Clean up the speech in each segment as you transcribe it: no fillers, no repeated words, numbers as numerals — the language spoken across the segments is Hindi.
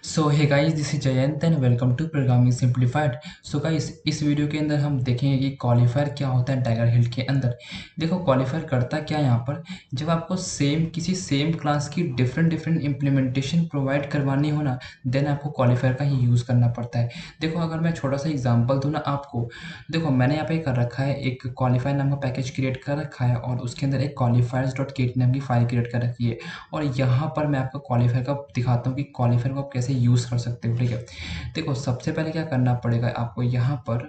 So hey guys, this is Jayant and welcome to programming simplified. So guys, इस वीडियो के अंदर हम देखेंगे कि क्वालिफायर क्या होता है टाइगर हिल के अंदर। देखो, क्वालिफायर करता क्या है यहाँ पर। जब आपको किसी सेम क्लास की डिफरेंट डिफरेंट इम्प्लीमेंटेशन प्रोवाइड करवानी हो ना, देन आपको क्वालिफायर का ही यूज़ करना पड़ता है। देखो, अगर मैं छोटा सा एग्जाम्पल दूँ ना आपको। देखो, मैंने यहाँ पे कर रखा है, एक क्वालिफायर नाम का पैकेज क्रिएट कर रखा है और उसके अंदर एक क्वालिफायर्स डॉट केट नाम की फाइल क्रिएट कर रखी है। और यहाँ पर मैं आपको क्वालिफायर का दिखाता हूँ कि क्वालिफायर को आप कैसे यूज़ कर सकते हो। ठीक है, देखो सबसे पहले क्या करना पड़ेगा आपको यहाँ पर।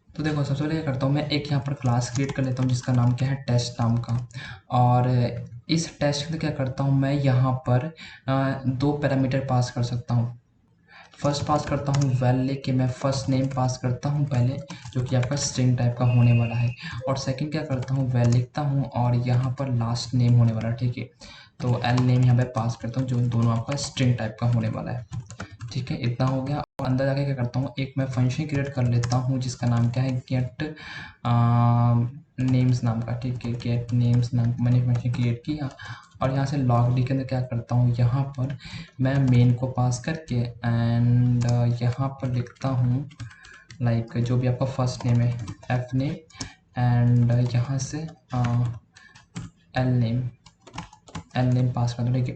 तो देखो, सबसे पहले क्या करता हूँ मैं, एक यहाँ पर क्लास क्रिएट कर लेता हूँ जिसका नाम क्या है, टेस्ट नाम का। और इस टेस्ट में क्या करता हूँ मैं, यहाँ पर दो पैरामीटर पास कर सकता हूँ। फर्स्ट पास करता हूँ वेल लेके मैं फर्स्ट नेम पास करता हूँ पहले, जो कि आपका स्ट्रिंग टाइप का होने वाला है। और सेकंड क्या करता हूँ, वेल लिखता हूँ और यहाँ पर लास्ट नेम होने वाला है। ठीक है, तो एल नेम यहाँ पे पास करता हूँ, जो दोनों आपका स्ट्रिंग टाइप का होने वाला है। ठीक है, इतना हो गया। और अंदर जाके क्या करता हूँ, एक मैं फंक्शन क्रिएट कर लेता हूँ जिसका नाम क्या है, गेट नेम्स नाम का। ठीक है, गेट नेम्स नाम का मैंने फंक्शन क्रिएट किया। और यहाँ से लॉग डी के अंदर क्या करता हूँ, यहाँ पर मैं मेन को पास करके एंड यहाँ पर लिखता हूँ लाइक जो भी आपका फर्स्ट नेम है, एफ नेम, एंड यहाँ से एल नेम, पास कर दो। ठीक है,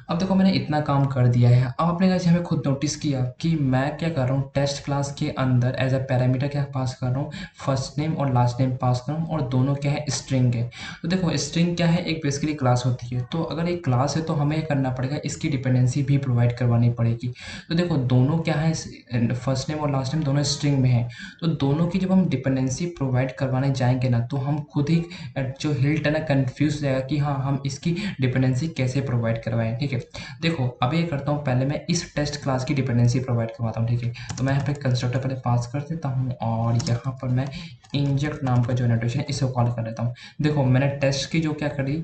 अब देखो मैंने इतना काम कर दिया है। अब आपने गाइस यहाँ पे खुद नोटिस किया कि मैं क्या कर रहा हूँ, टेस्ट क्लास के अंदर एज अ पैरामीटर क्या पास कर रहा हूँ, फर्स्ट नेम और लास्ट नेम पास कर रहा हूँ, और दोनों क्या है, स्ट्रिंग है। तो देखो, स्ट्रिंग क्या है, एक बेसिकली क्लास होती है। तो अगर एक क्लास है तो हमें ये करना पड़ेगा, इसकी डिपेंडेंसी भी प्रोवाइड करवानी पड़ेगी। तो देखो, दोनों क्या है, फर्स्ट नेम और लास्ट नेम दोनों स्ट्रिंग में है। तो दोनों की जब हम डिपेंडेंसी प्रोवाइड करवाने जाएंगे ना, तो हम खुद ही जो हिल्ट है ना, कन्फ्यूज हो जाएगा कि हाँ, हम इसकी डिपेंडेंसी कैसे प्रोवाइड करवाएं। ठीक है, देखो अब ये करता हूँ, पहले मैं इस टेस्ट क्लास की डिपेंडेंसी प्रोवाइड करवाता हूँ। ठीक है, तो मैं यहाँ पे कंस्ट्रक्टर पहले पास कर देता हूँ और यहाँ पर मैं इंजेक्ट नाम का जो नोटेशन है इसे कॉल कर लेता हूँ। देखो, मैंने टेस्ट की जो क्या करी,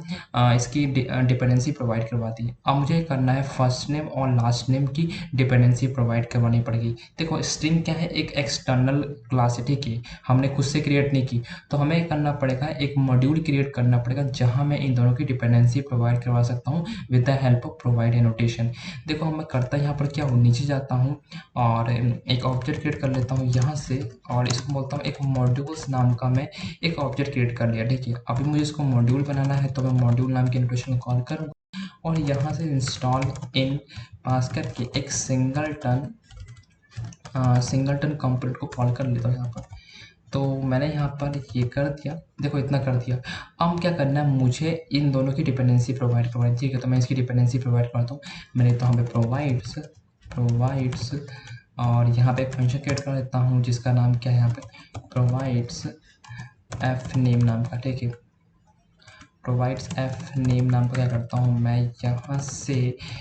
इसकी डिपेंडेंसी प्रोवाइड करवा दी। अब मुझे करना है फर्स्ट नेम और लास्ट नेम की डिपेंडेंसी प्रोवाइड करवानी पड़ेगी। देखो, स्ट्रिंग क्या है, एक एक्सटर्नल क्लास है। ठीक है, हमने खुद से क्रिएट नहीं की, तो हमें करना पड़ेगा, एक मॉड्यूल क्रिएट करना पड़ेगा जहाँ मैं इन दोनों की डिपेंडेंसी प्रोवाइड करवा सकता हूँ with the help of provide annotation. देखो, मैं करता यहाँ पर क्या हूँ, नीचे जाता हूँ और एक ऑब्जेक्ट क्रिएट कर लेता हूँ यहाँ से, और इसको बोलता हूँ एक मॉड्यूल्स नाम का मैं एक ऑब्जेक्ट क्रिएट कर लिया। ठीक है, अभी मुझे इसको मॉड्यूल बनाना है, तो मैं मॉड्यूल नाम के एनोटेशन को कॉल करूँगा और यहाँ से इंस्टॉल इन पास करके एक सिंगलटन कंपोनेंट को कॉल कर लेता हूँ यहाँ पर। तो मैंने यहाँ पर ये कर दिया, देखो इतना कर दिया। अब क्या करना है, मुझे इन दोनों की डिपेंडेंसी प्रोवाइड करवानी। ठीक है, तो मैं इसकी डिपेंडेंसी प्रोवाइड करता हूँ। मैंने तो यहाँ पे प्रोवाइड्स और यहाँ पे एक फंक्शन क्रिएट कर देता हूँ जिसका नाम क्या है, यहाँ पे प्रोवाइड्स एफ नेम नाम का। ठीक है, प्रोवाइड्स एफ नेम नाम का क्या करता हूँ मैं, यहाँ से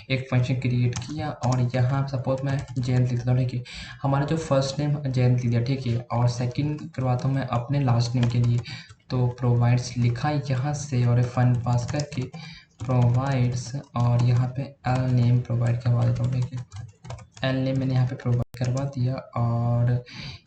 एक फंक्शन क्रिएट किया और यहाँ सपोज मैं जयंत लिख देता हूँ। ठीक है, हमारा जो फर्स्ट नेम जयंत लिख दिया। ठीक है, और सेकंड करवाता हूँ मैं अपने लास्ट नेम के लिए, तो प्रोवाइड्स लिखा यहाँ से और फन पास करके प्रोवाइड्स और यहाँ पे एल नेम प्रोवाइड करवा देता हूँ। ठीक है, एल नेम मैंने यहाँ पे प्रोवाइड करवा दिया और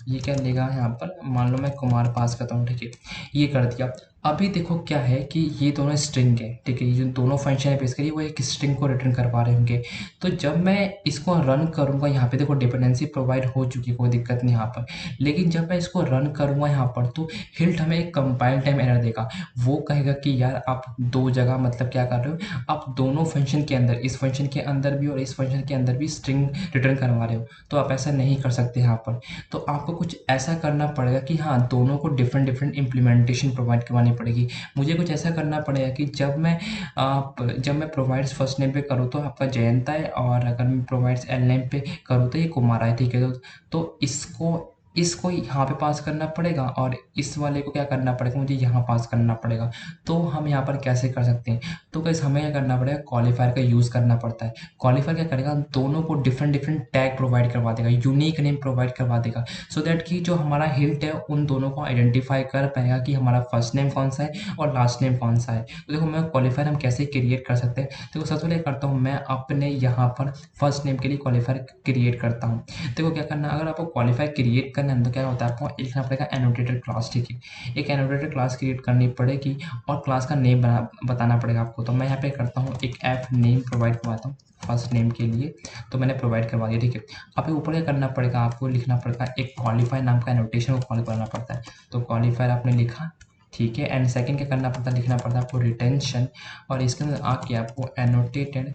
ये क्या लेगा, यहाँ पर मान लो मैं कुमार पास करता हूँ। ठीक है, ये कर दिया। अभी देखो क्या है कि ये दोनों स्ट्रिंग है। ठीक है, ये जो दोनों फंक्शन है बेसिकली वो एक स्ट्रिंग को रिटर्न कर पा रहे होंगे। तो जब मैं इसको रन करूँगा, यहाँ पे देखो डिपेंडेंसी प्रोवाइड हो चुकी है, कोई दिक्कत नहीं यहाँ पर। लेकिन जब मैं इसको रन करूँगा यहाँ पर, तो हिल्ट हमें एक कंपाइल टाइम एरर देगा। वो कहेगा कि यार आप दो जगह मतलब क्या कर रहे हो, आप दोनों फंक्शन के अंदर, इस फंक्शन के अंदर भी और इस फंक्शन के अंदर भी स्ट्रिंग रिटर्न करवा रहे हो, तो आप ऐसा नहीं कर सकते यहाँ पर। तो आपको कुछ ऐसा करना पड़ेगा कि हाँ, दोनों को डिफरेंट डिफरेंट इम्प्लीमेंटेशन प्रोवाइड करवानी पड़ेगी। मुझे कुछ ऐसा करना पड़ेगा कि जब मैं प्रोवाइड्स फर्स्ट नेम पे करूँ तो आपका जयंत आए, और अगर मैं प्रोवाइड्स एल नेम पे करूँ तो ये कुमार आए। ठीक है, तो इसको इसको यहाँ पे पास करना पड़ेगा और इस वाले को क्या करना पड़ेगा, मुझे यहाँ पास करना पड़ेगा। तो हम यहाँ पर कैसे कर सकते हैं, तो कैसे हमें क्या करना पड़ेगा, क्वालिफायर का यूज़ करना पड़ता है। क्वालिफायर क्या करेगा, दोनों को डिफरेंट डिफरेंट टैग प्रोवाइड करवा देगा, यूनिक नेम प्रोवाइड करवा देगा, सो दैट कि जो हमारा हिल्ट है उन दोनों को आइडेंटिफाई कर पाएगा कि हमारा फर्स्ट नेम कौन सा है और लास्ट नेम कौन सा है। तो देखो, मैं क्वालिफायर हम कैसे क्रिएट कर सकते हैं। देखो, सबसे पहले करता हूँ मैं अपने यहाँ पर फर्स्ट नेम के लिए क्वालिफायर क्रिएट करता हूँ। देखो क्या करना, अगर आपको क्वालिफायर क्रिएट करना के अंदर क्या होता है, आपको लिखना पड़ेगा एनोटेटेड क्लास, ठीक है। एक एनोटेटेड क्लास क्रिएट करनी पड़ेगी और क्लास का नेम बताना पड़ेगा आपको। तो मैं यहाँ पे करता हूँ एक ऐप नेम प्रोवाइड करवाता हूँ फर्स्ट नेम के लिए, तो मैंने प्रोवाइड करवा दिया, ठीक है। अब ऊपर क्या करना पड़ेगा, आपको लिखना पड़ेगा एक क्वालिफाई नाम का एनोटेशन को कॉल करना पड़ता है। तो क्वालिफायर आपने लिखा, ठीक है। एंड सेकंड क्या करना पड़ता है, लिखना पड़ता है आपको रिटेंशन, और इसके अंदर आके आपको एनोटेटेड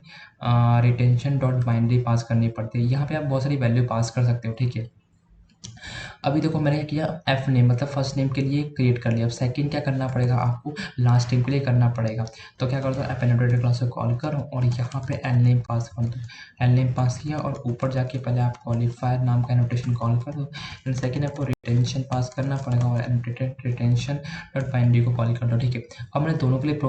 रिटेंशन डॉट बाइनरी पास करनी पड़ती है। यहाँ पे आप बहुत सारी वैल्यू पास कर सकते हो, ठीक है। अभी देखो मैंने क्या किया, एफ नेम मतलब फर्स्ट नेम के लिए क्रिएट कर लिया। अब सेकंड क्या करना पड़ेगा आपको, लास्ट नेम के लिए करना पड़ेगा। तो क्या कर दो, एप एनोटेटेड क्लास को कॉल करो और यहाँ पे एल नेम पास कर दो। एल नेम पास किया और ऊपर जाके पहले आप क्वालिफायर नाम का एनोटेशन कॉल कर दो। एंड सेकंड आपको रिटेंशन पास करना पड़ेगा और एनोटेटेड रिटेंशन डॉट बाइनरी को कॉल कर दो, ठीक है। अब मैंने दोनों के लिए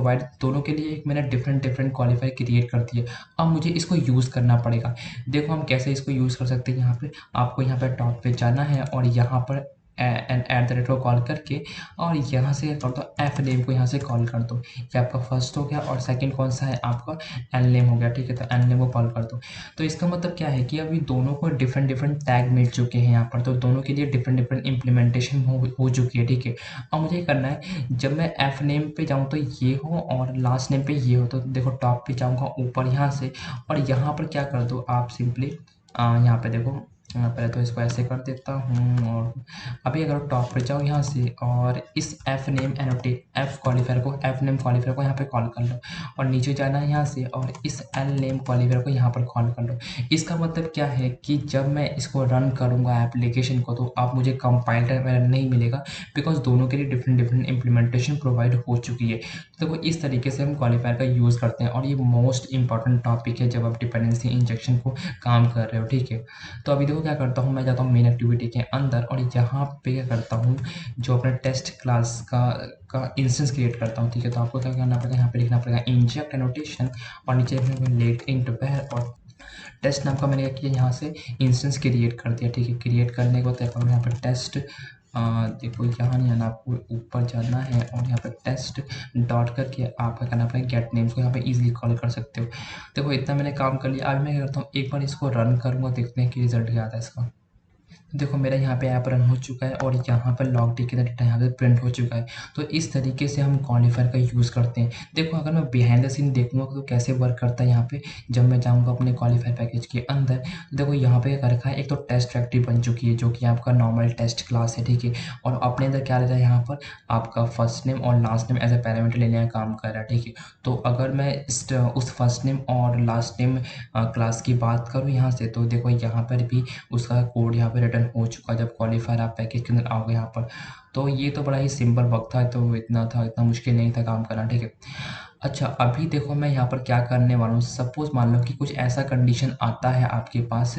दोनों के लिए एक मैंने डिफरेंट क्वालिफायर क्रिएट कर दिए। अब मुझे इसको यूज़ करना पड़ेगा। देखो हम कैसे इसको यूज़ कर सकते हैं। यहाँ पे आपको यहाँ पे टॉप पे जाना है और यहाँ पर एट द रेट को कॉल करके और यहाँ से कर दो एफ नेम को यहाँ से कॉल कर दो। ये आपका फर्स्ट हो गया और सेकंड कौन सा है आपका, एल नेम हो गया, ठीक है। तो एल नेम को कॉल कर दो। तो इसका मतलब क्या है कि अभी दोनों को डिफरेंट टैग मिल चुके हैं यहाँ पर, तो दोनों के लिए डिफरेंट इम्प्लीमेंटेशन हो चुकी है, ठीक है। अब मुझे करना है, जब मैं एफ नेम पे जाऊँ तो ये हो और लास्ट नेम पे ये हो। तो देखो टॉप पे जाऊँगा ऊपर यहाँ से और यहाँ पर क्या कर दो आप सिंपली यहाँ पे देखो, पहले तो इसको ऐसे कर देता हूँ और अभी अगर टॉप पे जाओ यहाँ से और इस F name annotate F qualifier को एफ नेम क्वालिफायर को यहाँ पे कॉल कर लो और नीचे जाना है यहाँ से और इस एल नेम क्वालिफायर को यहाँ पर कॉल कर लो। इसका मतलब क्या है कि जब मैं इसको रन करूँगा एप्लीकेशन को तो अब मुझे कंपाइलर वगैरह नहीं मिलेगा, बिकॉज दोनों के लिए डिफरेंट इम्प्लीमेंटेशन प्रोवाइड हो चुकी है। तो देखो इस तरीके से हम क्वालिफायर का यूज़ करते हैं और ये मोस्ट इंपॉर्टेंट टॉपिक है जब आप डिपेंडेंसी इंजेक्शन को काम कर रहे हो, ठीक है। तो अभी देखो क्या करता हूँ, मैं जाता हूँ मेन एक्टिविटी के अंदर और यहाँ पे क्या करता हूँ, जो अपने टेस्ट क्लास का इंस्टेंस क्रिएट करता हूँ, ठीक है। तो आपको क्या करना पड़ेगा, यहाँ पे लिखना पड़ेगा इंजेक्ट एनोटेशन और नीचे लिखना पड़ेगा लेट इंट वेयर और टेस्ट नाम का मैंने क्या किया, यहाँ से इंस्टेंस क्रिएट कर दिया, ठीक है। क्रिएट करने के बाद यहाँ पर टेस्ट देखो यहाँ नहीं आना, आपको ऊपर जाना है और यहाँ पर टेस्ट डॉट करके आपका करना पड़ेगा गेट नेम्स को यहाँ पे इजीली कॉल कर सकते हो। देखो इतना मैंने काम कर लिया। अभी मैं क्या करता हूँ, एक बार इसको रन करूँगा, देखते हैं कि रिजल्ट क्या आता है इसका। देखो मेरा यहाँ पे ऐप रन हो चुका है और यहाँ पर लॉग टी का डेटा यहाँ पे प्रिंट हो चुका है। तो इस तरीके से हम क्वालिफायर का यूज़ करते हैं। देखो अगर मैं बिहाइंड द सीन देखूँगा तो कैसे वर्क करता है यहाँ पे, जब मैं जाऊँगा अपने क्वालिफायर पैकेज के अंदर तो देखो यहाँ पे क्या कर रखा है, एक तो टेस्ट फैक्ट्री बन चुकी है जो कि आपका नॉर्मल टेस्ट क्लास है, ठीक है। और अपने अंदर क्या रहता है, यहाँ पर आपका फर्स्ट नेम और last name as a parameter लेने का काम कर रहा है, ठीक है। तो अगर मैं उस फर्स्ट नेम और लास्ट नेम क्लास की बात करूँ यहाँ से, तो देखो यहाँ पर भी उसका कोड यहाँ पे रिटर्न हो चुका जब क्वालिफायर आप पैकेज के अंदर आओगे यहाँ पर। तो ये तो बड़ा ही सिंपल वक्त था, तो इतना मुश्किल नहीं था काम करना, ठीक है। अच्छा अभी देखो मैं यहाँ पर क्या करने वाला हूँ, सपोज मान लो कि कुछ ऐसा कंडीशन आता है आपके पास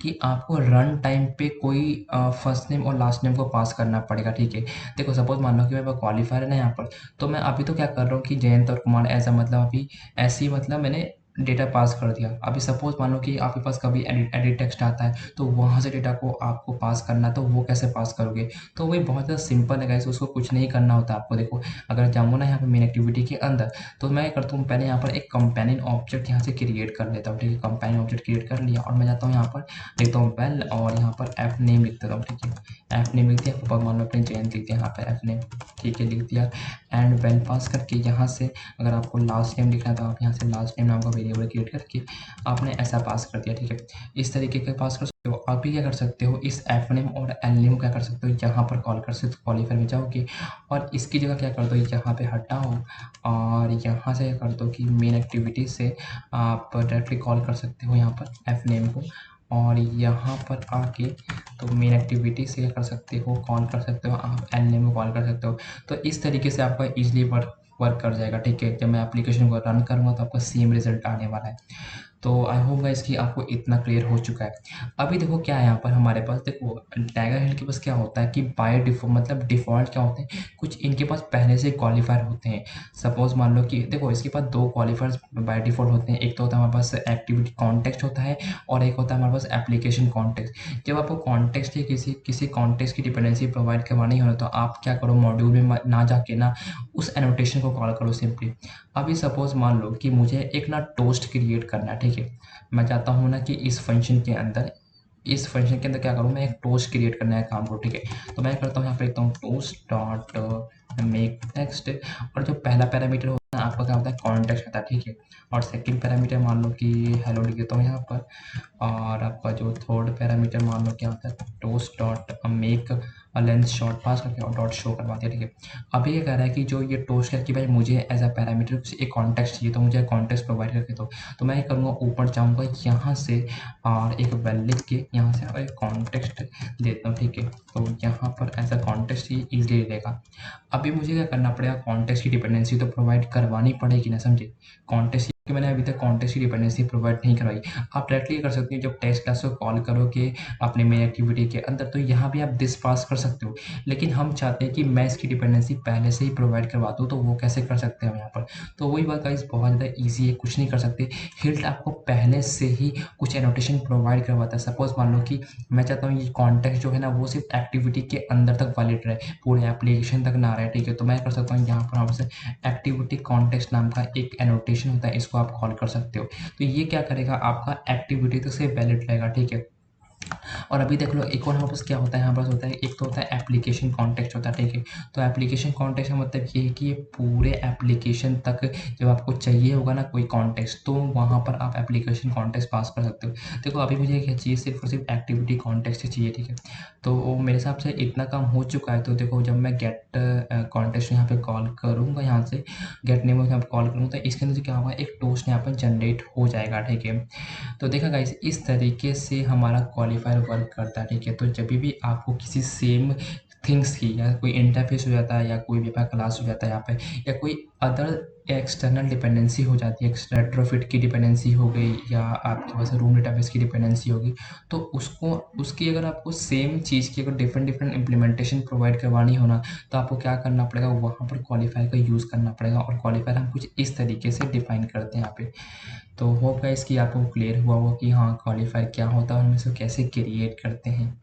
कि आपको रन टाइम पे कोई फर्स्ट नेम और लास्ट नेम को पास करना पड़ेगा, ठीक है। देखो सपोज मान लो कि मेरे पास क्वालिफायर है ना यहाँ पर, तो मैं अभी तो क्या कर रहा हूँ कि जयंत और कुमार ऐसा मतलब अभी ऐसे ही मतलब मैंने डेटा पास कर दिया। अभी सपोज मान लो कि आपके पास कभी एडिट टेक्स्ट आता है तो वहाँ से डेटा को आपको पास करना है, तो वो कैसे पास करोगे। तो वही बहुत ज़्यादा सिंपल है गाइस, उसको कुछ नहीं करना होता आपको। देखो अगर जाऊँ ना यहाँ पे मेन एक्टिविटी के अंदर, तो मैं करता हूँ पहले यहाँ पर एक कंपेनियन ऑब्जेक्ट यहाँ से क्रिएट कर लेता हूँ, ठीक है। कंपेनियन ऑब्जेक्ट क्रिएट कर लिया और मैं जाता हूँ यहाँ पर लिखता हूँ वेल और यहाँ पर एफ नेम लिख देता हूँ, ठीक है। एफ नेम लिख दिया, ऊपर मान लो अपने जयंत लिख दिया यहाँ पर एफ नेम, ठीक है, लिख दिया। एंड वेल पास करके यहाँ से अगर आपको लास्ट नेम लिखना है तो आप यहाँ से लास्ट नेम नाम का वेरिएबल क्रिएट करके आपने ऐसा पास कर दिया, ठीक है। इस तरीके का पास कर सकते हो। आप भी क्या कर सकते हो, इस एफ नेम और एल नेम क्या कर सकते हो, यहाँ पर कॉल कर सकते हो। क्वालिफायर में जाओगे और इसकी जगह क्या कर दो, यहाँ पे हटाओ और यहाँ से क्या कर दो कि मेन एक्टिविटी से आप डायरेक्टली कॉल कर सकते हो यहाँ पर एफ नेम को और यहाँ पर आके तो मेन एक्टिविटी से क्या कर सकते हो, कॉल कर सकते हो, आप एल नेम को कॉल कर सकते हो। तो इस तरीके से आपका ईजिली वर्क कर जाएगा, ठीक है। जब मैं एप्लीकेशन को रन करूँगा तो आपका सेम रिजल्ट आने वाला है। तो आई होप गाइस कि आपको इतना क्लियर हो चुका है। अभी देखो क्या है यहाँ पर हमारे पास, देखो टाइगर हिल के पास क्या होता है कि बाय डिफ़ॉल्ट मतलब डिफ़ॉल्ट क्या होते हैं, कुछ इनके पास पहले से क्वालिफायर होते हैं। सपोज मान लो कि देखो इसके पास दो क्वालिफायर्स बाय डिफ़ॉल्ट होते हैं, एक तो होता है हमारे पास एक्टिविटी कॉन्टेक्स्ट होता है और एक होता है हमारे पास एप्लीकेशन कॉन्टेक्स्ट। जब आपको कॉन्टेक्स्ट या किसी कॉन्टेक्स्ट की डिपेंडेंसी प्रोवाइड करवानी हो तो आप क्या करो, मॉड्यूल में ना जाके ना उस एनोटेशन को कॉल करो सिंपली। अभी सपोज मान लो कि मुझे एक ना टोस्ट क्रिएट करना है, ठीक है। मैं चाहता हूँ ना कि इस फंक्शन के अंदर इस फंक्शन के अंदर क्या करूँ, मैं एक टोस्ट क्रिएट करना है काम को, ठीक है। तो मैं करता हूँ यहाँ पे लिखता हूँ टोस्ट डॉट मेक टेक्स्ट, और जो पहला पैरामीटर होता है आपका क्या होता है, कॉन्टेक्स्ट आता है, ठीक है। और सेकंड पैरामीटर मान लो कि हेलो लिख देता हूँ यहाँ पर, और आपका जो थर्ड पैरामीटर मान लो क्या होता है, toast dot make length short pass करके और डॉट शो करवा दिया, ठीक है। अभी ये कह रहा है कि जो ये टोस्ट है कि भाई मुझे एज अ पैरामीटर एक कॉन्टेक्स्ट चाहिए, तो मुझे कॉन्टेक्स्ट प्रोवाइड करके दो। तो मैं ये करूँगा, ऊपर जाऊँगा यहाँ से और एक वेल लिख के यहाँ से एक कॉन्टेक्स्ट देता हूँ, ठीक है। तो यहाँ पर एज अ कॉन्टेक्स्ट ये ईजिली रहेगा। अभी मुझे क्या करना पड़ेगा, कॉन्टेक्स्ट की डिपेंडेंसी तो प्रोवाइड करवानी पड़ेगी ना, समझे। कॉन्टेक्स्ट कि मैंने अभी तक कॉन्टेक्स्ट की डिपेंडेंसी प्रोवाइड नहीं करवाई। आप डायरेक्टली कर सकते हो, जब टेस्ट क्लास को कॉल करोगे अपने मेन एक्टिविटी के अंदर, तो यहाँ भी आप दिस पास कर सकते हो। लेकिन हम चाहते हैं कि मैं इसकी डिपेंडेंसी पहले से ही प्रोवाइड करवा दूँ, तो वो कैसे कर सकते हैं हम यहाँ पर। तो वही बात गाइस, बहुत ज़्यादा ईजी है, कुछ नहीं कर सकते। हिल्ट आपको पहले से ही कुछ एनोटेशन प्रोवाइड करवाता है। सपोज मान लो कि मैं चाहता हूँ ये कॉन्टेक्स्ट जो है ना वो सिर्फ एक्टिविटी के अंदर तक वैलिड रहे, पूरे एप्लीकेशन तक ना रहे, ठीक है। तो मैं कर सकता हूँ यहाँ पर आपसे एक्टिविटी कॉन्टेक्स्ट नाम का एक एनोटेशन होता है, इसको आप कॉल कर सकते हो। तो ये क्या करेगा, आपका एक्टिविटी तक से वैलिड रहेगा, ठीक है। और अभी देख लो एक और हमारे पास क्या होता है, हमारे पास होता है एक तो होता है एप्लीकेशन कॉन्टेक्स्ट होता है, ठीक है। तो एप्लीकेशन कॉन्टेक्स्ट का मतलब ये है कि ये पूरे एप्लीकेशन तक जब आपको चाहिए होगा ना कोई कॉन्टेक्स्ट, तो वहाँ पर आप एप्लीकेशन कॉन्टेक्स्ट पास कर सकते हो। देखो अभी मुझे क्या चाहिए, सिर्फ और सिर्फ एक्टिविटी कॉन्टेक्स्ट ही चाहिए, ठीक है। तो मेरे हिसाब से इतना काम हो चुका है। तो देखो जब मैं गेट कॉन्टेक्स्ट यहाँ पे कॉल करूँगा, यहाँ से गेट नेम यहाँ पे कॉल करूँगा, तो इसके अंदर से क्या होगा, एक टोस्ट यहाँ पर जनरेट हो जाएगा, ठीक है। तो देखा गाइस, इस तरीके से हमारा क्वालिफायर वर्क करता है, ठीक है। तो जब भी आपको किसी सेम थिंग्स की या कोई इंटरफेस हो जाता है या कोई भी क्लास हो जाता है यहाँ पे, या कोई अदर एक्सटर्नल डिपेंडेंसी हो जाती है, रेट्रोफिट की डिपेंडेंसी हो गई या आपके पास रूम डेटाबेस की डिपेंडेंसी होगी, तो उसको उसकी अगर आपको सेम चीज़ की अगर डिफरेंट डिफरेंट इम्प्लीमेंटेशन प्रोवाइड करवानी हो ना, तो आपको क्या करना पड़ेगा, वहाँ पर क्वालिफायर का यूज़ करना पड़ेगा। और क्वालिफायर हम कुछ इस तरीके से डिफाइन करते हैं यहाँ पे। तो होप गाइस कि आपको क्लियर हुआ होगा कि हाँ क्वालिफायर क्या होता है और हम इसको कैसे क्रिएट करते हैं।